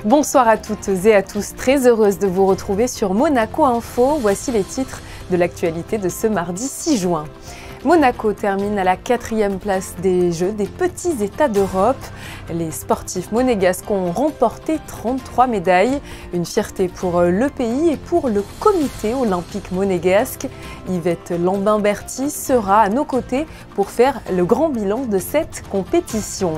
Bonsoir à toutes et à tous, très heureuse de vous retrouver sur Monaco Info. Voici les titres de l'actualité de ce mardi 6 juin. Monaco termine à la 4e place des Jeux des petits États d'Europe. Les sportifs monégasques ont remporté 33 médailles. Une fierté pour le pays et pour le comité olympique monégasque. Yvette Lambin-Berty sera à nos côtés pour faire le grand bilan de cette compétition.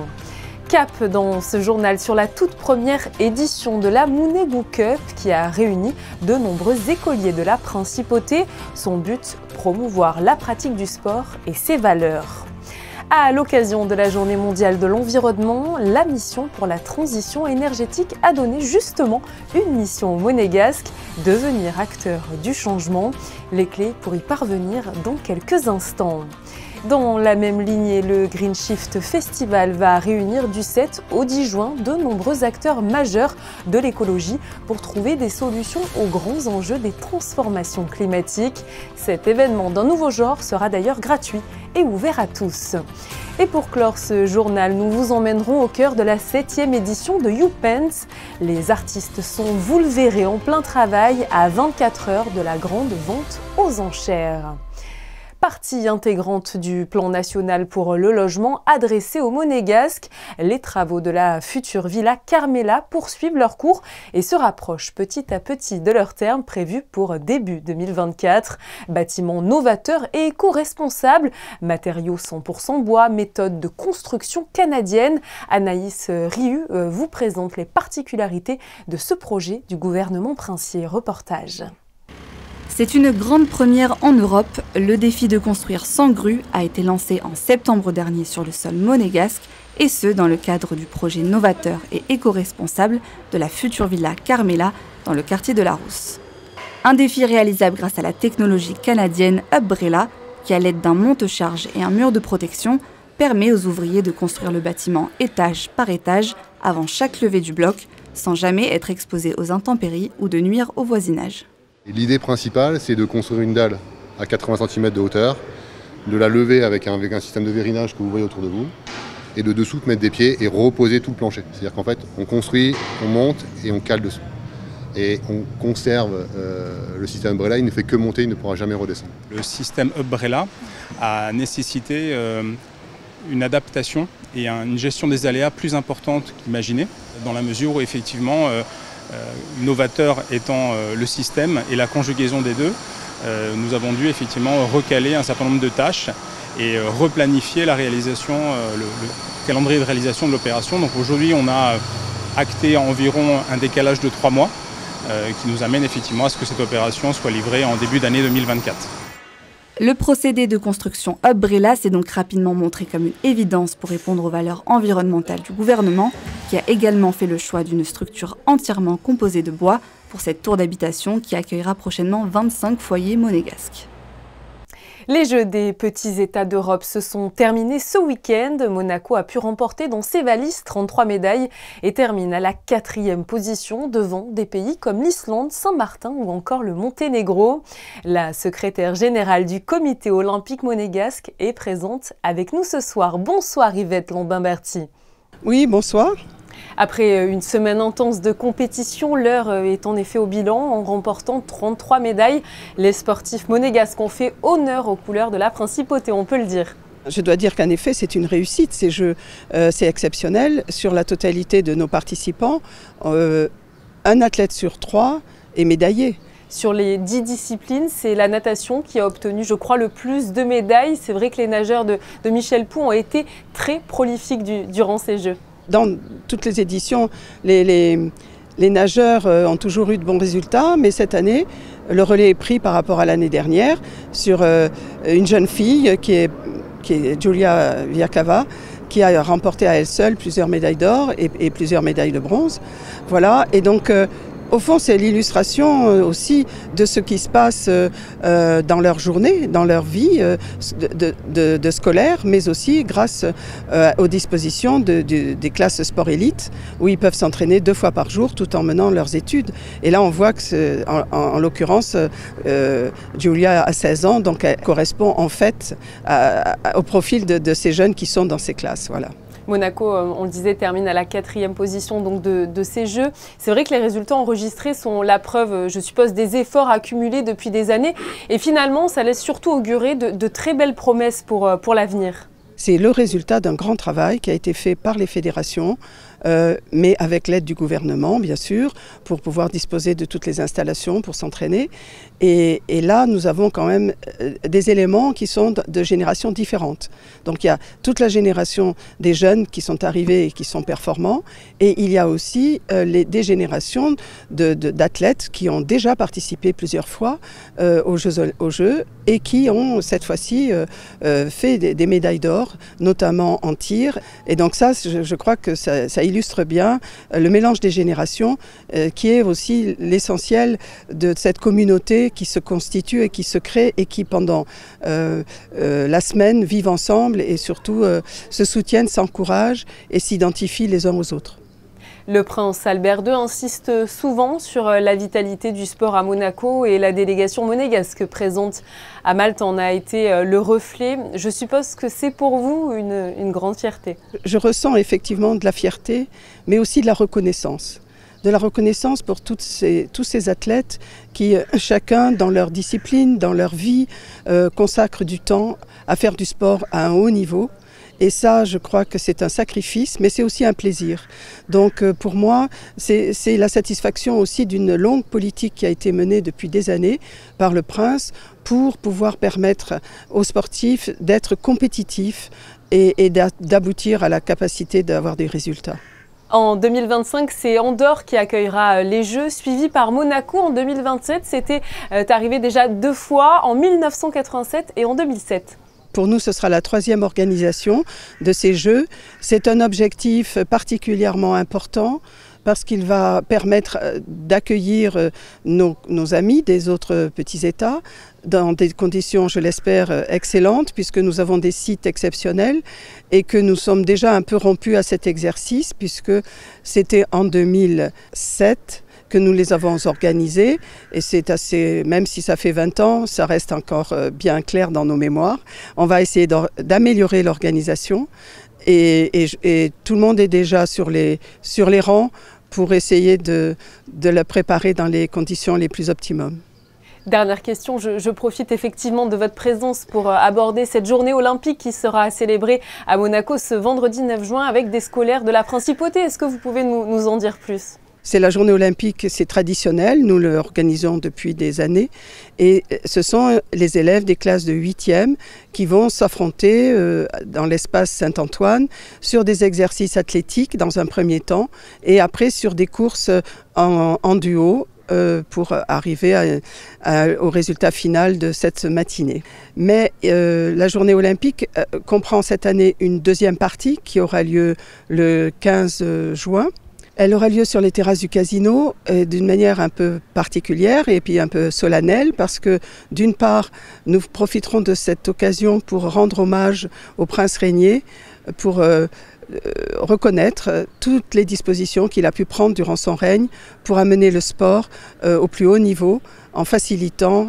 Cap dans ce journal sur la toute première édition de la Monégasque Cup qui a réuni de nombreux écoliers de la Principauté. Son but, promouvoir la pratique du sport et ses valeurs. À l'occasion de la Journée mondiale de l'environnement, la mission pour la transition énergétique a donné justement une mission monégasque, devenir acteur du changement. Les clés pour y parvenir dans quelques instants. Dans la même lignée, le Green Shift Festival va réunir du 7 au 10 juin de nombreux acteurs majeurs de l'écologie pour trouver des solutions aux grands enjeux des transformations climatiques. Cet événement d'un nouveau genre sera d'ailleurs gratuit et ouvert à tous. Et pour clore ce journal, nous vous emmènerons au cœur de la 7e édition de YouPens. Les artistes sont, vous le verrez, en plein travail à 24 heures de la grande vente aux enchères. Partie intégrante du plan national pour le logement adressé aux Monégasques, les travaux de la future villa Carmela poursuivent leur cours et se rapprochent petit à petit de leur terme prévu pour début 2024. Bâtiment novateur et éco-responsable, matériaux 100% bois, méthode de construction canadienne. Anaïs Riu vous présente les particularités de ce projet du gouvernement princier. Reportage. C'est une grande première en Europe. Le défi de construire sans grue a été lancé en septembre dernier sur le sol monégasque, et ce dans le cadre du projet novateur et éco-responsable de la future villa Carmela dans le quartier de la Rousse. Un défi réalisable grâce à la technologie canadienne Umbrella qui, à l'aide d'un monte-charge et un mur de protection, permet aux ouvriers de construire le bâtiment étage par étage avant chaque levée du bloc, sans jamais être exposé aux intempéries ou de nuire au voisinage. L'idée principale, c'est de construire une dalle à 80 cm de hauteur, de la lever avec un système de vérinage que vous voyez autour de vous, et de dessous de mettre des pieds et reposer tout le plancher. C'est-à-dire qu'en fait, on construit, on monte et on cale dessous. Et on conserve le système Umbrella, il ne fait que monter, il ne pourra jamais redescendre. Le système Umbrella a nécessité une adaptation et une gestion des aléas plus importante qu'imaginée, dans la mesure où effectivement, novateur étant le système et la conjugaison des deux, nous avons dû effectivement recaler un certain nombre de tâches et replanifier la réalisation, le calendrier de réalisation de l'opération. Donc aujourd'hui, on a acté environ un décalage de 3 mois qui nous amène effectivement à ce que cette opération soit livrée en début d'année 2024. Le procédé de construction Umbrella s'est donc rapidement montré comme une évidence pour répondre aux valeurs environnementales du gouvernement, qui a également fait le choix d'une structure entièrement composée de bois pour cette tour d'habitation qui accueillera prochainement 25 foyers monégasques. Les Jeux des petits États d'Europe se sont terminés ce week-end. Monaco a pu remporter dans ses valises 33 médailles et termine à la 4e position devant des pays comme l'Islande, Saint-Martin ou encore le Monténégro. La secrétaire générale du comité olympique monégasque est présente avec nous ce soir. Bonsoir Yvette Lambin-Berty. Oui, bonsoir. Après une semaine intense de compétition, l'heure est en effet au bilan. En remportant 33 médailles, les sportifs monégasques ont fait honneur aux couleurs de la Principauté, on peut le dire. Je dois dire qu'en effet, c'est une réussite. Ces Jeux, c'est exceptionnel. Sur la totalité de nos participants, un athlète sur 3 est médaillé. Sur les 10 disciplines, c'est la natation qui a obtenu, je crois, le plus de médailles. C'est vrai que les nageurs de Michel Pou ont été très prolifiques durant ces Jeux. Dans toutes les éditions, les nageurs ont toujours eu de bons résultats, mais cette année, le relais est pris par rapport à l'année dernière sur une jeune fille qui est Julia Viakava, qui a remporté à elle seule plusieurs médailles d'or et plusieurs médailles de bronze. Voilà, et donc au fond, c'est l'illustration aussi de ce qui se passe dans leur journée, dans leur vie de scolaire, mais aussi grâce aux dispositions des classes sport élite, où ils peuvent s'entraîner 2 fois par jour tout en menant leurs études. Et là, on voit que, en l'occurrence, Julia a 16 ans, donc elle correspond en fait au profil de ces jeunes qui sont dans ces classes. Voilà. Monaco, on le disait, termine à la 4e position donc de ces Jeux. C'est vrai que les résultats enregistrés sont la preuve, je suppose, des efforts accumulés depuis des années. Et finalement, ça laisse surtout augurer de très belles promesses pour l'avenir. C'est le résultat d'un grand travail qui a été fait par les fédérations, mais avec l'aide du gouvernement, bien sûr, pour pouvoir disposer de toutes les installations pour s'entraîner. Et là, nous avons quand même des éléments qui sont de générations différentes. Donc il y a toute la génération des jeunes qui sont arrivés et qui sont performants, et il y a aussi des générations d'athlètes qui ont déjà participé plusieurs fois aux Jeux et qui ont cette fois-ci fait des médailles d'or, notamment en tir. Et donc ça, je crois que ça illustre bien le mélange des générations qui est aussi l'essentiel de cette communauté qui se constitue et qui se crée et qui pendant la semaine vivent ensemble et surtout se soutiennent, s'encouragent et s'identifient les uns aux autres. Le prince Albert II insiste souvent sur la vitalité du sport à Monaco et la délégation monégasque présente à Malte en a été le reflet. Je suppose que c'est pour vous une grande fierté. Je ressens effectivement de la fierté, mais aussi de la reconnaissance. De la reconnaissance pour tous ces athlètes qui, chacun dans leur discipline, dans leur vie, consacrent du temps à faire du sport à un haut niveau. Et ça, je crois que c'est un sacrifice, mais c'est aussi un plaisir. Donc pour moi, c'est la satisfaction aussi d'une longue politique qui a été menée depuis des années par le prince pour pouvoir permettre aux sportifs d'être compétitifs et d'aboutir à la capacité d'avoir des résultats. En 2025, c'est Andorre qui accueillera les Jeux, suivi par Monaco en 2027. C'était arrivé déjà 2 fois, en 1987 et en 2007. Pour nous, ce sera la 3e organisation de ces Jeux. C'est un objectif particulièrement important parce qu'il va permettre d'accueillir nos amis des autres petits États dans des conditions, je l'espère, excellentes, puisque nous avons des sites exceptionnels et que nous sommes déjà un peu rompus à cet exercice, puisque c'était en 2007 que nous les avons organisés, et c'est assez, même si ça fait 20 ans, ça reste encore bien clair dans nos mémoires. On va essayer d'améliorer l'organisation et tout le monde est déjà sur les rangs pour essayer de la préparer dans les conditions les plus optimum. Dernière question, je profite effectivement de votre présence pour aborder cette journée olympique qui sera célébrée à Monaco ce vendredi 9 juin avec des scolaires de la Principauté. Est-ce que vous pouvez nous en dire plus ? C'est la journée olympique, c'est traditionnel, nous l'organisons depuis des années et ce sont les élèves des classes de 8e qui vont s'affronter dans l'espace Saint-Antoine sur des exercices athlétiques dans un premier temps et après sur des courses en duo pour arriver au résultat final de cette matinée. Mais la journée olympique comprend cette année une 2e partie qui aura lieu le 15 juin. Elle aura lieu sur les terrasses du casino d'une manière un peu particulière et puis un peu solennelle parce que d'une part, nous profiterons de cette occasion pour rendre hommage au prince régnier, pour reconnaître toutes les dispositions qu'il a pu prendre durant son règne pour amener le sport au plus haut niveau en facilitant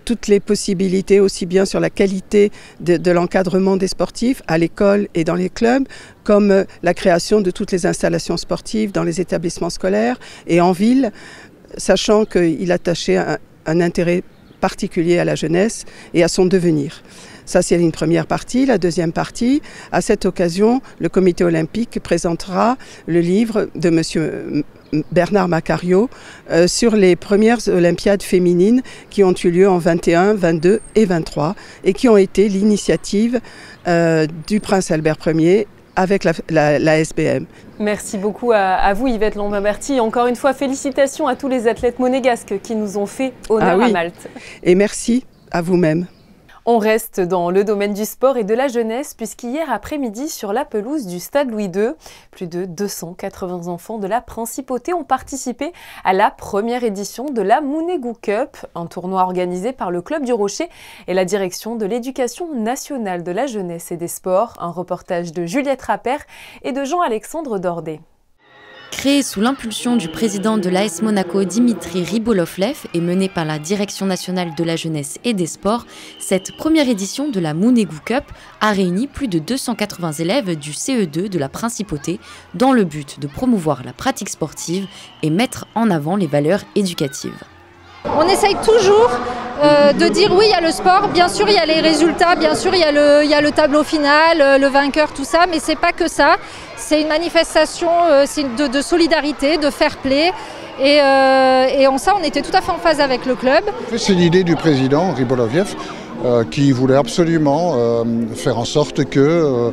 toutes les possibilités, aussi bien sur la qualité de l'encadrement des sportifs à l'école et dans les clubs, comme la création de toutes les installations sportives dans les établissements scolaires et en ville, sachant qu'il attachait un intérêt particulier à la jeunesse et à son devenir. Ça, c'est une première partie. La deuxième partie, à cette occasion, le comité olympique présentera le livre de M. Bernard Macario sur les premières Olympiades féminines qui ont eu lieu en 21, 22 et 23 et qui ont été l'initiative du prince Albert Ier avec la SBM. Merci beaucoup à vous Yvette Lamberti. Encore une fois, félicitations à tous les athlètes monégasques qui nous ont fait honneur à Malte. Et merci à vous-même. On reste dans le domaine du sport et de la jeunesse puisqu'hier après-midi sur la pelouse du Stade Louis II, plus de 280 enfants de la Principauté ont participé à la première édition de la Mounegou Cup, un tournoi organisé par le Club du Rocher et la direction de l'Éducation nationale de la jeunesse et des sports. Un reportage de Juliette Rappert et de Jean-Alexandre Dordet. Créée sous l'impulsion du président de l'AS Monaco Dimitri Rybolovlev et menée par la Direction nationale de la jeunesse et des sports, cette première édition de la Mounegou Cup a réuni plus de 280 élèves du CE2 de la Principauté dans le but de promouvoir la pratique sportive et mettre en avant les valeurs éducatives. On essaye toujours de dire oui, il y a le sport, bien sûr il y a les résultats, bien sûr il y a le tableau final, le vainqueur, tout ça, mais c'est pas que ça. C'est une manifestation de solidarité, de fair play. Et en ça, on était tout à fait en phase avec le club. C'est l'idée du président Rybolovlev qui voulait absolument faire en sorte que,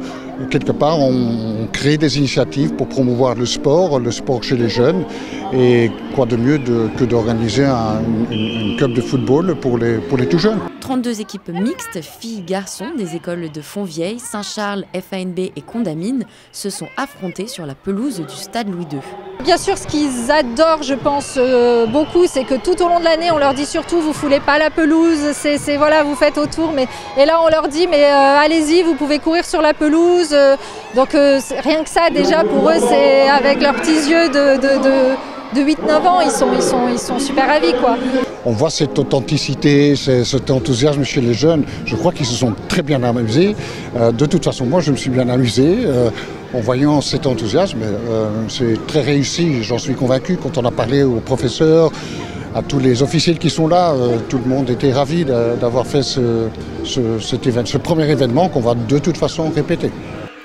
quelque part, on crée des initiatives pour promouvoir le sport chez les jeunes. Et quoi de mieux que d'organiser une cup de football pour les tout jeunes. 32 équipes mixtes, filles-garçons des écoles de Fontvieille, Saint-Charles, FANB et Condamine se sont affrontées sur la pelouse du stade Louis II. Bien sûr, ce qu'ils adorent, je pense, beaucoup, c'est que tout au long de l'année, on leur dit surtout, vous ne foulez pas la pelouse, voilà, vous faites autour. Et là, on leur dit, mais allez-y, vous pouvez courir sur la pelouse. Donc rien que ça, déjà, pour eux, c'est avec leurs petits yeux de 8-9 ans, ils sont super ravis, quoi. On voit cette authenticité, cet enthousiasme chez les jeunes. Je crois qu'ils se sont très bien amusés. De toute façon, moi, je me suis bien amusé en voyant cet enthousiasme. C'est très réussi, j'en suis convaincu. Quand on a parlé aux professeurs, à tous les officiels qui sont là, tout le monde était ravi d'avoir fait ce premier événement qu'on va de toute façon répéter.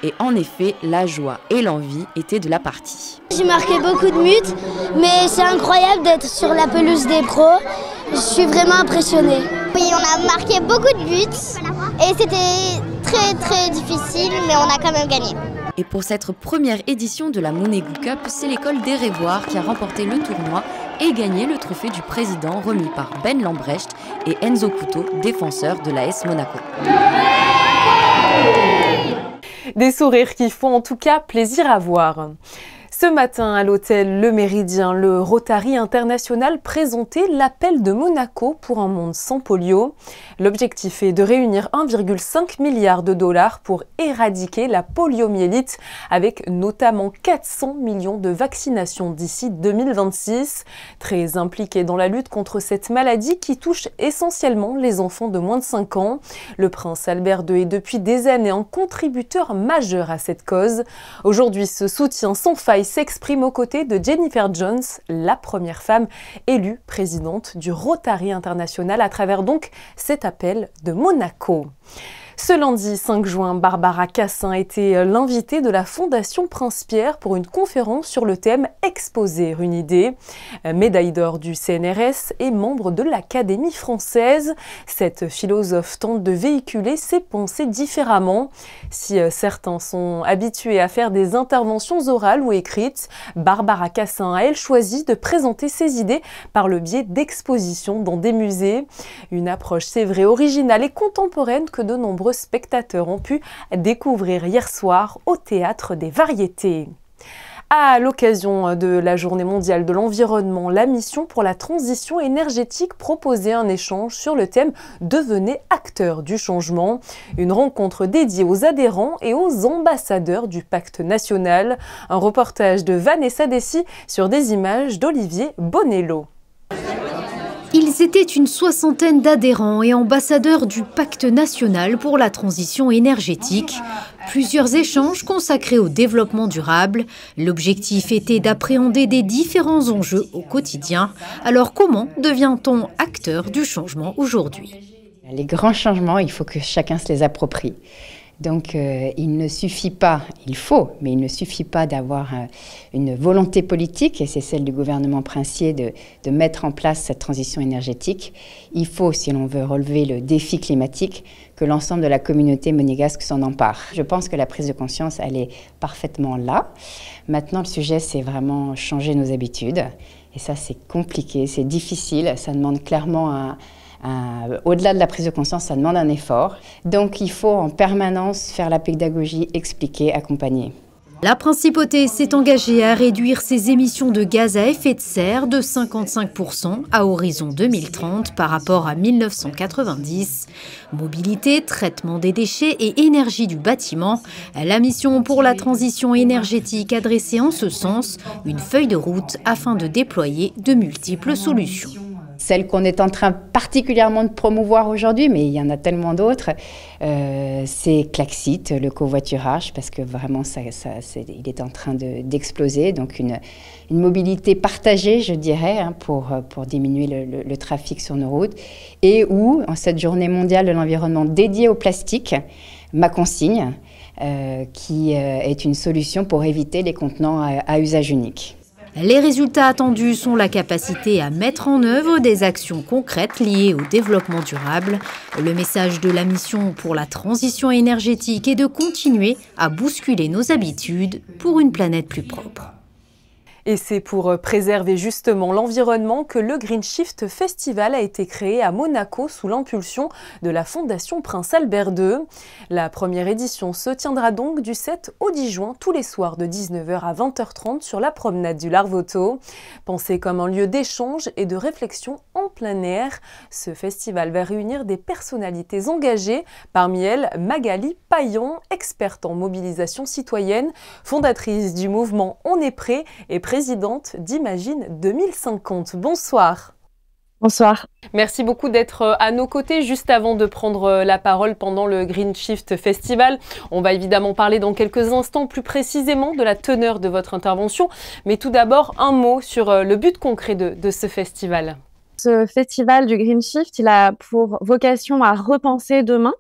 Et en effet, la joie et l'envie étaient de la partie. J'ai marqué beaucoup de buts, mais c'est incroyable d'être sur la pelouse des pros. Je suis vraiment impressionnée. Oui, on a marqué beaucoup de buts et c'était très très difficile, mais on a quand même gagné. Et pour cette première édition de la Mounegou Cup, c'est l'école des Révoirs qui a remporté le tournoi et gagné le trophée du président remis par Ben Lambrecht et Enzo Couto, défenseurs de l'AS Monaco. Des sourires qui font en tout cas plaisir à voir. Ce matin, à l'hôtel Le Méridien, le Rotary International présentait l'appel de Monaco pour un monde sans polio. L'objectif est de réunir 1,5 milliard de dollars pour éradiquer la poliomyélite, avec notamment 400 millions de vaccinations d'ici 2026. Très impliqué dans la lutte contre cette maladie qui touche essentiellement les enfants de moins de 5 ans, le prince Albert II est depuis des années un contributeur majeur à cette cause. Aujourd'hui, ce soutien sans faille s'exprime aux côtés de Jennifer Jones, la première femme élue présidente du Rotary International à travers donc cet appel de Monaco. Ce lundi 5 juin, Barbara Cassin était l'invitée de la Fondation Prince-Pierre pour une conférence sur le thème « Exposer une idée ». Médaille d'or du CNRS et membre de l'Académie française, cette philosophe tente de véhiculer ses pensées différemment. Si certains sont habitués à faire des interventions orales ou écrites, Barbara Cassin a, elle, choisi de présenter ses idées par le biais d'expositions dans des musées. Une approche, c'est vrai, originale et contemporaine que de nombreux spectateurs ont pu découvrir hier soir au Théâtre des Variétés. À l'occasion de la Journée mondiale de l'environnement, la mission pour la transition énergétique proposait un échange sur le thème « Devenez acteurs du changement ». Une rencontre dédiée aux adhérents et aux ambassadeurs du pacte national. Un reportage de Vanessa Dessy sur des images d'Olivier Bonello. Ils étaient une soixantaine d'adhérents et ambassadeurs du Pacte national pour la transition énergétique. Plusieurs échanges consacrés au développement durable. L'objectif était d'appréhender des différents enjeux au quotidien. Alors comment devient-on acteur du changement aujourd'hui ? Les grands changements, il faut que chacun se les approprie. Donc il ne suffit pas, il faut, mais il ne suffit pas d'avoir une volonté politique, et c'est celle du gouvernement princier de mettre en place cette transition énergétique. Il faut, si l'on veut relever le défi climatique, que l'ensemble de la communauté monégasque s'en empare. Je pense que la prise de conscience, elle est parfaitement là. Maintenant, le sujet, c'est vraiment changer nos habitudes. Et ça, c'est compliqué, c'est difficile, ça demande clairement au-delà de la prise de conscience, ça demande un effort. Donc il faut en permanence faire la pédagogie, expliquer, accompagner. La principauté s'est engagée à réduire ses émissions de gaz à effet de serre de 55% à horizon 2030 par rapport à 1990. Mobilité, traitement des déchets et énergie du bâtiment, la mission pour la transition énergétique a dressé en ce sens une feuille de route afin de déployer de multiples solutions. Celle qu'on est en train particulièrement de promouvoir aujourd'hui, mais il y en a tellement d'autres, c'est Klaxit, le covoiturage, parce que vraiment il est en train d'exploser. Donc une mobilité partagée, je dirais, hein, pour diminuer le trafic sur nos routes. Et où, en cette journée mondiale de l'environnement dédiée au plastique, ma consigne, qui est une solution pour éviter les contenants à usage unique. Les résultats attendus sont la capacité à mettre en œuvre des actions concrètes liées au développement durable. Le message de la mission pour la transition énergétique est de continuer à bousculer nos habitudes pour une planète plus propre. Et c'est pour préserver justement l'environnement que le Green Shift Festival a été créé à Monaco sous l'impulsion de la Fondation Prince Albert II. La première édition se tiendra donc du 7 au 10 juin, tous les soirs de 19h à 20h30 sur la promenade du Larvoto. Pensé comme un lieu d'échange et de réflexion en plein air, ce festival va réunir des personnalités engagées, parmi elles Magali Paillon, experte en mobilisation citoyenne, fondatrice du mouvement On est prêt et présidente d'Imagine 2050. Bonsoir. Bonsoir. Merci beaucoup d'être à nos côtés. Juste avant de prendre la parole pendant le Green Shift Festival, on va évidemment parler dans quelques instants plus précisément de la teneur de votre intervention. Mais tout d'abord, un mot sur le but concret de ce festival. Ce festival du Green Shift, il a pour vocation à repenser demain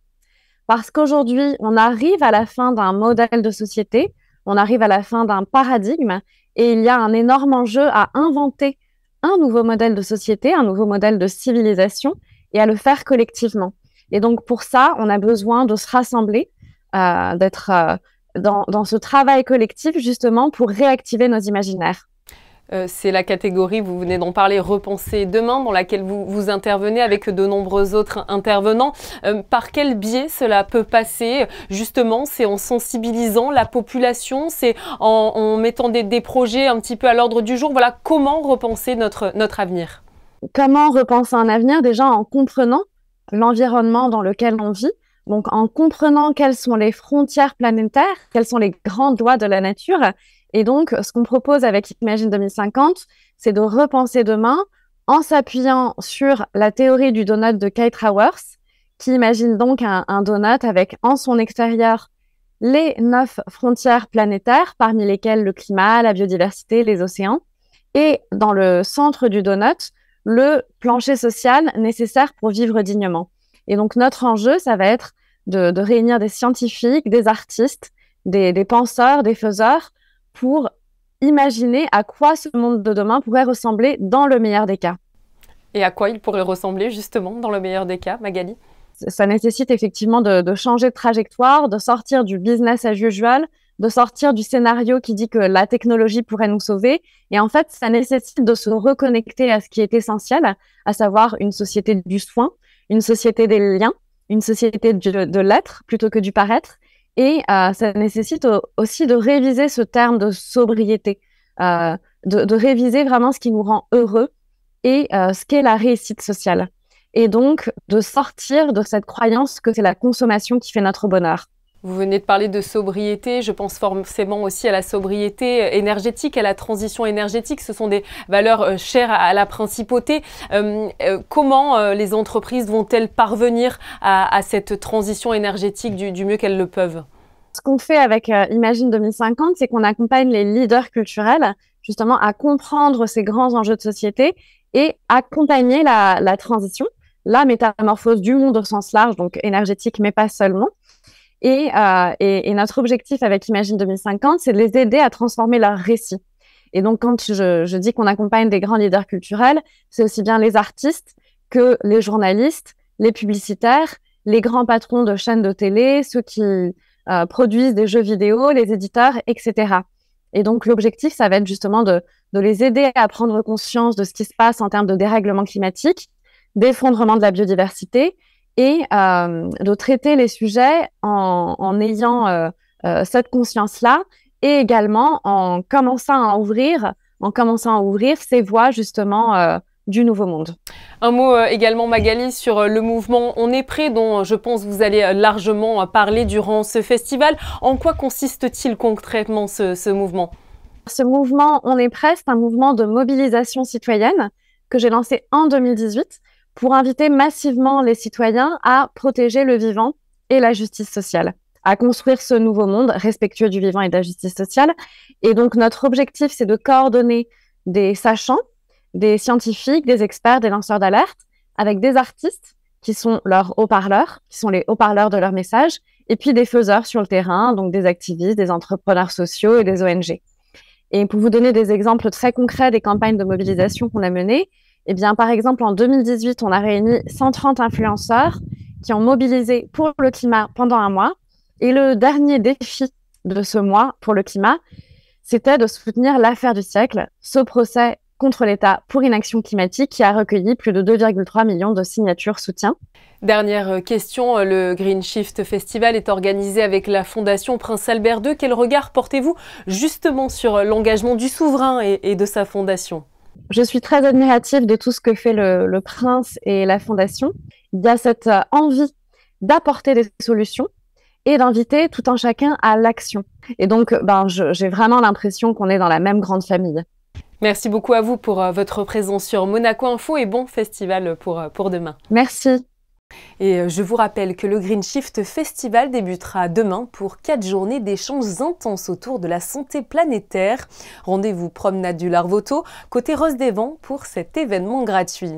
parce qu'aujourd'hui, on arrive à la fin d'un modèle de société, on arrive à la fin d'un paradigme et il y a un énorme enjeu à inventer un nouveau modèle de société, un nouveau modèle de civilisation et à le faire collectivement. Et donc pour ça, on a besoin de se rassembler, d'être dans ce travail collectif justement pour réactiver nos imaginaires. C'est la catégorie, vous venez d'en parler, Repenser demain, dans laquelle vous intervenez avec de nombreux autres intervenants. Par quel biais cela peut passer? Justement, c'est en sensibilisant la population, c'est en mettant des projets un petit peu à l'ordre du jour. Voilà, comment repenser notre avenir? Comment repenser un avenir? Déjà en comprenant l'environnement dans lequel on vit, donc en comprenant quelles sont les frontières planétaires, quelles sont les grandes lois de la nature. Et donc, ce qu'on propose avec Imagine 2050, c'est de repenser demain en s'appuyant sur la théorie du donut de Kate Raworth, qui imagine donc un donut avec en son extérieur les 9 frontières planétaires, parmi lesquelles le climat, la biodiversité, les océans, et dans le centre du donut, le plancher social nécessaire pour vivre dignement. Et donc, notre enjeu, ça va être de réunir des scientifiques, des artistes, des penseurs, des faiseurs, pour imaginer à quoi ce monde de demain pourrait ressembler dans le meilleur des cas. Et à quoi il pourrait ressembler justement dans le meilleur des cas, Magali? Ça nécessite effectivement de changer de trajectoire, de sortir du business as usual, de sortir du scénario qui dit que la technologie pourrait nous sauver. Et en fait, ça nécessite de se reconnecter à ce qui est essentiel, à savoir une société du soin, une société des liens, une société de l'être plutôt que du paraître. Et ça nécessite aussi de réviser ce terme de sobriété, de réviser vraiment ce qui nous rend heureux et ce qu'est la réussite sociale. Et donc, de sortir de cette croyance que c'est la consommation qui fait notre bonheur. Vous venez de parler de sobriété, je pense forcément aussi à la sobriété énergétique, à la transition énergétique. Ce sont des valeurs chères à la principauté. Comment les entreprises vont-elles parvenir à cette transition énergétique du mieux qu'elles le peuvent? Ce qu'on fait avec Imagine 2050, c'est qu'on accompagne les leaders culturels justement à comprendre ces grands enjeux de société et accompagner la transition, la métamorphose du monde au sens large, donc énergétique, mais pas seulement. Et notre objectif avec Imagine 2050, c'est de les aider à transformer leur récit. Et donc, quand je dis qu'on accompagne des grands leaders culturels, c'est aussi bien les artistes que les journalistes, les publicitaires, les grands patrons de chaînes de télé, ceux qui produisent des jeux vidéo, les éditeurs, etc. Et donc, l'objectif, ça va être justement de les aider à prendre conscience de ce qui se passe en termes de dérèglement climatique, d'effondrement de la biodiversité, et de traiter les sujets en ayant cette conscience-là et également en commençant à ouvrir ces voies justement du Nouveau Monde. Un mot également, Magali, sur le mouvement On est prêt, dont je pense vous allez largement parler durant ce festival. En quoi consiste-t-il concrètement ce mouvement ? Ce mouvement On est prêt, c'est un mouvement de mobilisation citoyenne que j'ai lancé en 2018 pour inviter massivement les citoyens à protéger le vivant et la justice sociale, à construire ce nouveau monde respectueux du vivant et de la justice sociale. Et donc notre objectif, c'est de coordonner des sachants, des scientifiques, des experts, des lanceurs d'alerte, avec des artistes qui sont leurs haut-parleurs, qui sont les haut-parleurs de leur message, et puis des faiseurs sur le terrain, donc des activistes, des entrepreneurs sociaux et des ONG. Et pour vous donner des exemples très concrets des campagnes de mobilisation qu'on a menées, eh bien, par exemple, en 2018, on a réuni 130 influenceurs qui ont mobilisé pour le climat pendant un mois. Et le dernier défi de ce mois pour le climat, c'était de soutenir l'affaire du siècle, ce procès contre l'État pour inaction climatique qui a recueilli plus de 2,3 millions de signatures soutien. Dernière question, le Green Shift Festival est organisé avec la Fondation Prince Albert II. Quel regard portez-vous justement sur l'engagement du souverain et de sa fondation ? Je suis très admirative de tout ce que fait le Prince et la Fondation. Il y a cette envie d'apporter des solutions et d'inviter tout un chacun à l'action. Et donc, j'ai vraiment l'impression qu'on est dans la même grande famille. Merci beaucoup à vous pour votre présence sur Monaco Info et bon festival pour demain. Merci. Et je vous rappelle que le Green Shift Festival débutera demain pour 4 journées d'échanges intenses autour de la santé planétaire. Rendez-vous promenade du Larvoto, côté Rose des Vents pour cet événement gratuit.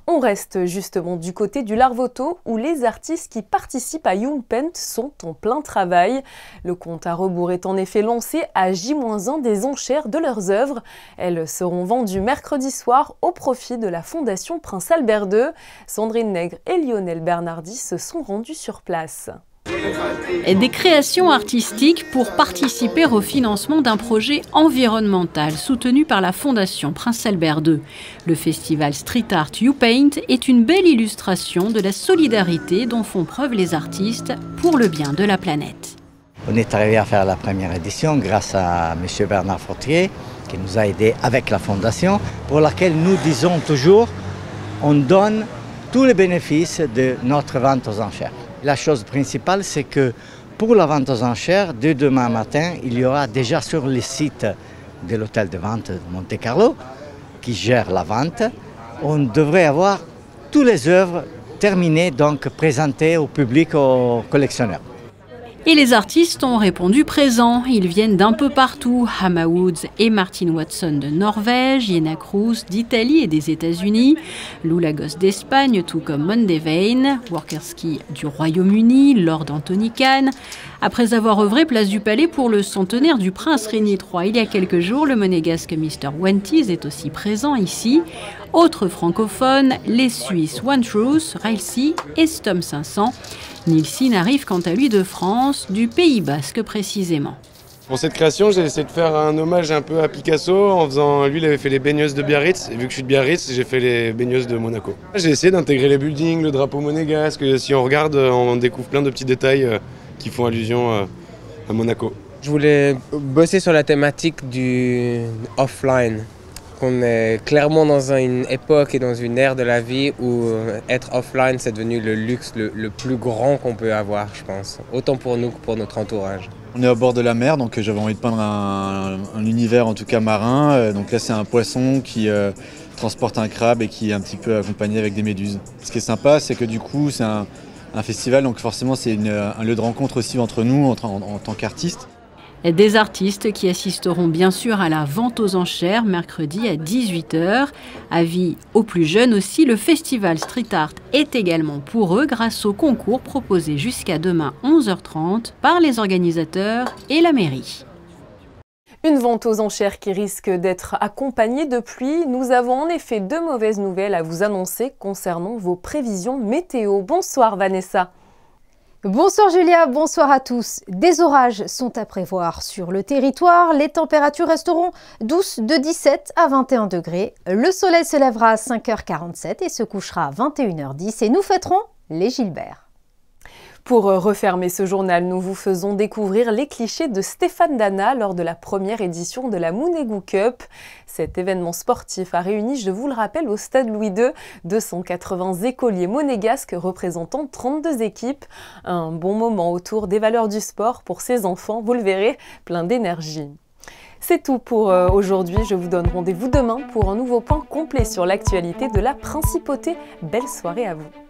On reste justement du côté du Larvoto où les artistes qui participent à Young Paint sont en plein travail. Le compte à rebours est en effet lancé à J-1 des enchères de leurs œuvres. Elles seront vendues mercredi soir au profit de la Fondation Prince Albert II. Sandrine Nègre et Lionel Bernardi se sont rendus sur place. Des créations artistiques pour participer au financement d'un projet environnemental soutenu par la Fondation Prince Albert II. Le festival Street Art You Paint est une belle illustration de la solidarité dont font preuve les artistes pour le bien de la planète. On est arrivé à faire la première édition grâce à M. Bernard Fortier qui nous a aidés avec la Fondation pour laquelle nous disons toujours on donne tous les bénéfices de notre vente aux enchères. La chose principale, c'est que pour la vente aux enchères, dès demain matin, il y aura déjà sur le site de l'hôtel de vente de Monte Carlo, qui gère la vente, on devrait avoir toutes les œuvres terminées, donc présentées au public, aux collectionneurs. Et les artistes ont répondu présents. Ils viennent d'un peu partout. Hama Woods et Martin Watson de Norvège, Yena Cruz d'Italie et des États-Unis, Lou Lagos d'Espagne, tout comme Monday Vane, Workerski du Royaume-Uni, Lord Anthony Khan. Après avoir œuvré place du Palais pour le centenaire du prince Régnier III il y a quelques jours, le monégasque Mr. Wenties est aussi présent ici. Autres francophones, les Suisses One Truth, Railsea et Stom 500. Nilsin arrive quant à lui de France, du Pays Basque précisément. Pour cette création, j'ai essayé de faire un hommage un peu à Picasso en faisant... Lui, il avait fait les baigneuses de Biarritz, et vu que je suis de Biarritz, j'ai fait les baigneuses de Monaco. J'ai essayé d'intégrer les buildings, le drapeau monégasque. Si on regarde, on découvre plein de petits détails qui font allusion à Monaco. Je voulais bosser sur la thématique du offline. On est clairement dans une époque et dans une ère de la vie où être offline, c'est devenu le luxe le plus grand qu'on peut avoir, je pense. Autant pour nous que pour notre entourage. On est au bord de la mer, donc j'avais envie de peindre un univers en tout cas marin. Donc là, c'est un poisson qui transporte un crabe et qui est un petit peu accompagné avec des méduses. Ce qui est sympa, c'est que du coup, c'est un festival, donc forcément, c'est un lieu de rencontre aussi entre nous en tant qu'artistes. Des artistes qui assisteront bien sûr à la vente aux enchères mercredi à 18 h. Avis aux plus jeunes aussi, le festival Street Art est également pour eux grâce au concours proposé jusqu'à demain 11h30 par les organisateurs et la mairie. Une vente aux enchères qui risque d'être accompagnée de pluie. Nous avons en effet de mauvaises nouvelles à vous annoncer concernant vos prévisions météo. Bonsoir Vanessa. Bonsoir Julia, bonsoir à tous. Des orages sont à prévoir sur le territoire. Les températures resteront douces de 17 à 21 degrés. Le soleil se lèvera à 5h47 et se couchera à 21h10 et nous fêterons les Gilbert. Pour refermer ce journal, nous vous faisons découvrir les clichés de Stéphane Dana lors de la première édition de la Mounegou Cup. Cet événement sportif a réuni, je vous le rappelle, au stade Louis II, 280 écoliers monégasques représentant 32 équipes. Un bon moment autour des valeurs du sport pour ces enfants, vous le verrez, plein d'énergie. C'est tout pour aujourd'hui. Je vous donne rendez-vous demain pour un nouveau point complet sur l'actualité de la principauté. Belle soirée à vous.